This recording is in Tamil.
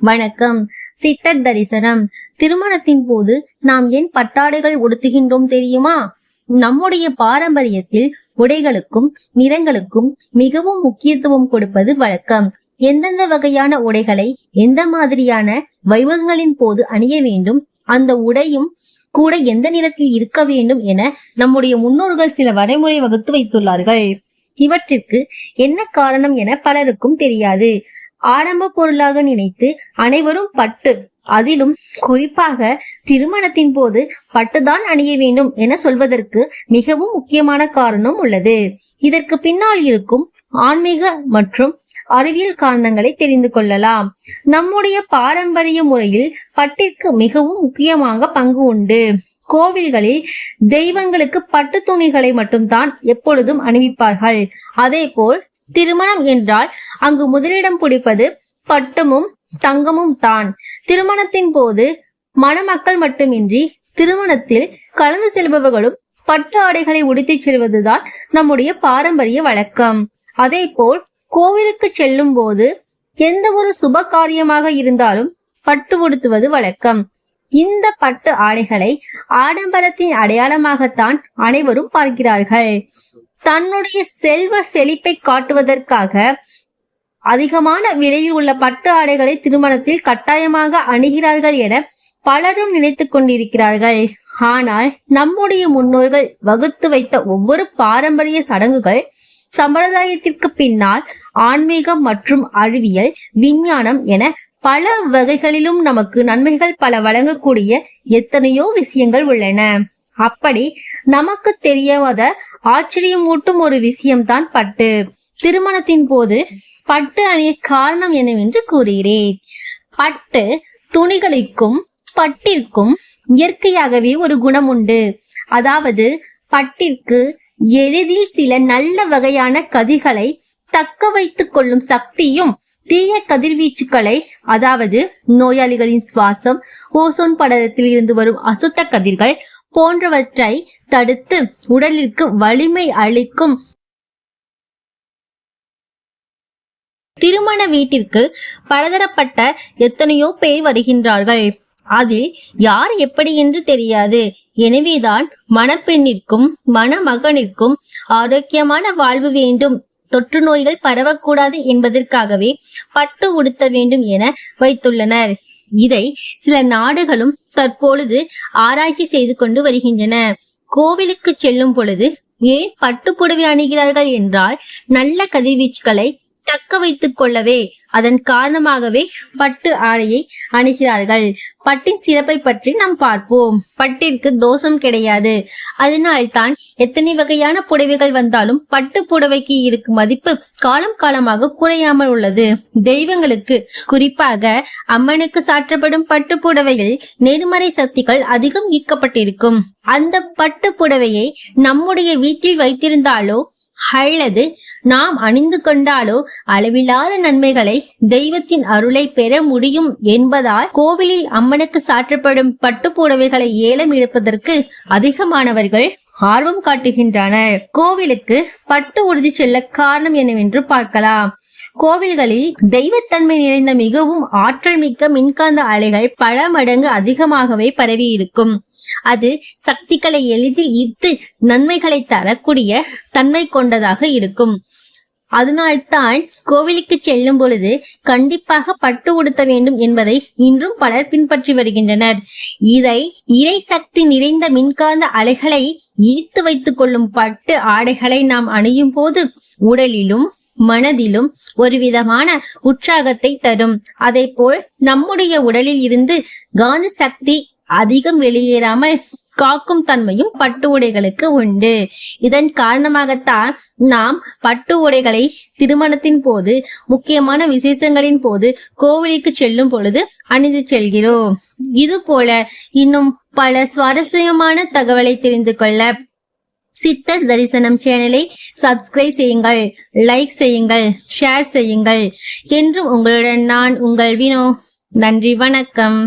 வணக்கம். சித்தர் தரிசனம். திருமணத்தின் போது நாம் ஏன் பட்டாடைகள் உடுத்துகின்றோம் தெரியுமா? நம்முடைய பாரம்பரியத்தில் உடைகளுக்கும் நிறங்களுக்கும் மிகவும் முக்கியத்துவம் கொடுப்பது வழக்கம். எந்தெந்த வகையான உடைகளை எந்த மாதிரியான வைபவங்களின் போது அணிய வேண்டும், அந்த உடையும் கூட எந்த நிறத்தில் இருக்க வேண்டும் என நம்முடைய முன்னோர்கள் சில வரைமுறை வகுத்து வைத்துள்ளார்கள். இவற்றிற்கு என்ன காரணம் என பலருக்கும் தெரியாது. ஆடம்ப பொருளாக நினைத்து அனைவரும் பட்டு, அதிலும் குறிப்பாக திருமணத்தின் போது பட்டுதான் அணிய வேண்டும் என சொல்வதற்கு மிகவும் முக்கியமான காரணம் உள்ளது. இதற்கு பின்னால் இருக்கும் ஆன்மீக மற்றும் அறிவியல் காரணங்களை தெரிந்து கொள்ளலாம். நம்முடைய பாரம்பரிய முறையில் பட்டிற்கு மிகவும் முக்கியமாக பங்கு உண்டு. கோவில்களில் தெய்வங்களுக்கு பட்டு துணிகளை மட்டும்தான் எப்பொழுதும் அணிவிப்பார்கள். அதே போல் திருமணம் என்றால் அங்கு முதலிடம் பிடிப்பது பட்டுமும் தங்கமும் தான். திருமணத்தின் போது மணமக்கள் மட்டுமின்றி திருமணத்தில் கலந்து செல்பவர்களும் பட்டு ஆடைகளை உடுத்திச் செல்வதுதான் நம்முடைய பாரம்பரிய வழக்கம். அதே போல் கோவிலுக்கு செல்லும் போது எந்த ஒரு சுப காரியமாக இருந்தாலும் பட்டு உடுத்துவது வழக்கம். இந்த பட்டு ஆடைகளை ஆடம்பரத்தின் அடையாளமாகத்தான் அனைவரும் பார்க்கிறார்கள். தன்னுடைய செல்வ செழிப்பை காட்டுவதற்காக அதிகமான விலையில் உள்ள பட்டு ஆடைகளை திருமணத்தில் கட்டாயமாக அணிகிறார்கள் என பலரும் நினைத்து கொண்டிருக்கிறார்கள். ஆனால் நம்முடைய முன்னோர்கள் வகுத்து வைத்த ஒவ்வொரு பாரம்பரிய சடங்குகள் சம்பிரதாயத்திற்கு பின்னால் ஆன்மீகம் மற்றும் அறிவியல், விஞ்ஞானம் என பல வகைகளிலும் நமக்கு நன்மைகள் பல வழங்கக்கூடிய எத்தனையோ விஷயங்கள் உள்ளன. அப்படி நமக்கு தெரியாத ஆச்சரியமூட்டும் ஒரு விஷயம்தான் பட்டு. திருமணத்தின் போது பட்டு அணிய காரணம் என்னவென்று கூறுகிறேன். பட்டு துணிகளுக்கும் பட்டிற்கும் இயற்கையாகவே ஒரு குணம் உண்டு. அதாவது பட்டிற்கு எளிதில் சில நல்ல வகையான கதிர்களை தக்க வைத்துக் கொள்ளும் சக்தியும், தீய கதிர்வீச்சுக்களை, அதாவது நோயாளிகளின் சுவாசம், ஓசோன் படலத்தில் இருந்து வரும் அசுத்த கதிர்கள் போன்றவற்றை தடுத்து உடலிற்கு வலிமை அளிக்கும். திருமண வீட்டிற்கு பலதரப்பட்ட எத்தனையோ பேர் வருகின்றார்கள். அதில் யார் எப்படி என்று தெரியாது. எனவேதான் மணப்பெண்ணிற்கும் மணமகனிற்கும் ஆரோக்கியமான வாழ்வு வேண்டும், தொற்று நோய்கள் பரவக்கூடாது என்பதற்காகவே பட்டு உடுத்த வேண்டும் என வைத்துள்ளனர். இதை சில நாடுகளும் தற்பொழுது ஆராய்ச்சி செய்து கொண்டு வருகின்றன. கோவிலுக்கு செல்லும் பொழுது ஏன் பட்டு புடவை அணிகிறார்கள் என்றால், நல்ல கதிர்வீச்சுகளை தக்க வைத்துக் கொள்ளவே. அதன் காரணமாகவே பட்டு ஆடையை அணிகிறார்கள். பட்டின் சிறப்பை பற்றி நாம் பார்ப்போம். பட்டிற்கு தோஷம் கிடையாது. அதனால்தான் எத்தனை வகையான புடவைகள் வந்தாலும் பட்டு புடவைக்கு இருக்கும் மதிப்பு காலம் காலமாக குறையாமல் உள்ளது. தெய்வங்களுக்கு, குறிப்பாக அம்மனுக்கு சாற்றப்படும் பட்டு புடவையில் நேர்மறை சக்திகள் அதிகம் ஈர்க்கப்பட்டிருக்கும். அந்த பட்டு புடவையை நம்முடைய வீட்டில் வைத்திருந்தாலோ அல்லது நாம் அணிந்து கொண்டாலோ அளவில்லாத நன்மைகளை, தெய்வத்தின் அருளை பெற முடியும் என்பதால் கோவிலில் அம்மனுக்கு சாற்றப்படும் பட்டு புடவைகளை ஏலம் எடுப்பதற்கு அதிகமானவர்கள் ஆர்வம் காட்டுகின்றனர். கோவிலுக்கு பட்டு உடுத்தி செல்ல காரணம் என்னவென்று பார்க்கலாம். கோவில்களில் தெய்வத்தன்மை நிறைந்த மிகவும் ஆற்றல் மிக்க மின்காந்த அலைகள் பல மடங்கு அதிகமாகவே பரவி இருக்கும். அது சக்திகளை எளிதில் ஈர்த்து நன்மைகளை தரக்கூடிய தன்மை கொண்டதாக இருக்கும். அதனால்தான் கோவிலுக்கு செல்லும் பொழுது கண்டிப்பாக பட்டு உடுத்த வேண்டும் என்பதை இன்றும் பலர் பின்பற்றி வருகின்றனர். இதை இறை சக்தி நிறைந்த மின்காந்த அலைகளை ஈர்த்து வைத்துக் கொள்ளும் பட்டு ஆடைகளை நாம் அணியும் போது உடலிலும் மனதிலும் ஒரு விதமான உற்சாகத்தை தரும். அதே போல் நம்முடைய உடலில் இருந்து காந்த சக்தி அதிகம் வெளியேறாமல் காக்கும் தன்மையும் பட்டு உடைகளுக்கு உண்டு. இதன் காரணமாகத்தான் நாம் பட்டு உடைகளை திருமணத்தின் போது, முக்கியமான விசேஷங்களின் போது கோவிலுக்கு செல்லும் பொழுது அணிந்து செல்கிறோம். இது போல இன்னும் பல சுவாரஸ்யமான தகவலை தெரிந்து கொள்ள சித்தர் தரிசனம் சேனலை சப்ஸ்கிரைப் செய்யுங்கள், லைக் செய்யுங்கள், ஷேர் செய்யுங்கள். என்றும் உங்களுடன் நான் உங்கள் வினோ. நன்றி, வணக்கம்.